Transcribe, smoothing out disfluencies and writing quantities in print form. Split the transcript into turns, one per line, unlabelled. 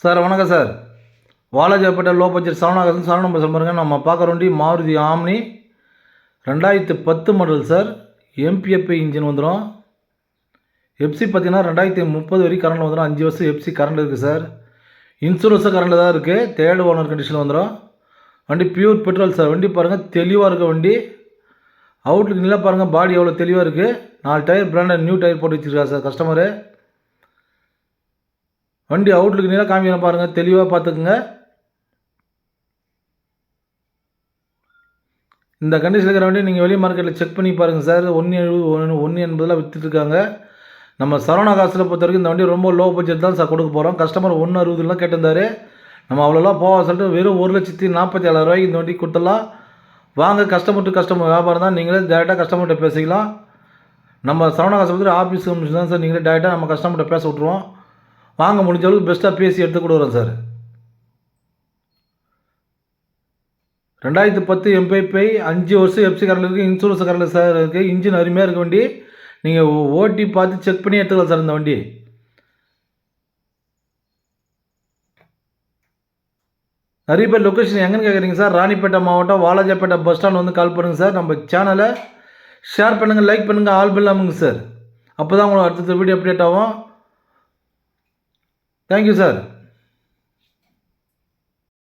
Sir வணக்கம் sir. Walajapet low budget சரவணாகாசன் சரவணம் பேசுகிறேன் பாருங்க. நம்ம பார்க்குற வண்டி Maruti omni 2010 model sir. MPFI engine வந்துடும். எஃப்சி பார்த்தீங்கன்னா 2030 வரைக்கும் கரண்டில் வந்துடும். 5 வருஷம் எஃப்சி கரண்ட் இருக்குது சார். இன்சூரன்ஸும் கரண்டில் தான் இருக்குது. தேர்ட் ஓனர் கண்டிஷனில் வந்துடும். வண்டி பியூர் பெட்ரோல் சார். வண்டி பாருங்கள் தெளிவாக இருக்க வண்டி. அவுட்லுக்கு நல்லா பாருங்கள், பாடி எவ்வளோ தெளிவாக இருக்குது. 4 டயர் பிராண்டட் நியூ டயர் போட்டு வச்சுருக்காரு சார் கஸ்டமரு. வண்டி அவுட்லுக்கு நீளாக காமிக்கணும் பாருங்கள், தெளிவாக பார்த்துக்குங்க. இந்த கண்டிஷனில் இருக்கிற வண்டி நீங்கள் வெளி மார்க்கெட்டில் செக் பண்ணி பாருங்கள் சார். 170 180 விற்றுட்ருக்காங்க. நம்ம சரவணா காசில் பொறுத்த வரைக்கும் இந்த வண்டி ரொம்ப லோ பட்ஜெட் தான் சார் கொடுக்க போகிறோம். கஸ்டமர் 160 கேட்டிருந்தார். நம்ம அவ்வளோலாம் போக சொல்லிட்டு வெறும் 1,47,000 இந்த வண்டி கொடுத்துடலாம். வாங்க, கஸ்டமர் டு கஸ்டமர் வியாபாரம் தான். நீங்களே டேரெக்டாக கஸ்டமர்கிட்ட பேசிக்கலாம். நம்ம சரவணா காசை பற்றி ஆஃபீஸ் தான் சார். நீங்களே டேரெக்டாக நம்ம கஸ்டமர்கிட்ட பேச விட்ருவோம். வாங்க, முடிஞ்ச அளவுக்கு பெஸ்ட்டாக பேசி எடுத்து கொடுக்குறோம் சார். 2010 எம்பிஎஃப்ஐ 5 வருஷம் எஃப்சி கரண்ட் இருக்குது. இன்சூரன்ஸ் கரண்ட் சார் இருக்குது. இன்ஜின் அருமையாக இருக்க வண்டி. நீங்கள் ஓட்டி பார்த்து செக் பண்ணி எடுத்துக்கலாம் சார் இந்த வண்டி. நிறைய பேர் லொக்கேஷன் எங்கன்னு கேட்குறீங்க சார். ராணிப்பேட்டை மாவட்டம் வாலாஜாப்பேட்டை பஸ் ஸ்டாண்ட் வந்து கால் பண்ணுங்கள் சார். நம்ம சேனலை ஷேர் பண்ணுங்கள், லைக் பண்ணுங்கள், ஆல் பெல் அமுங்க சார். அப்போ தான் உங்களுக்கு அடுத்த வீடியோ அப்டேட் ஆகும். Thank you sir.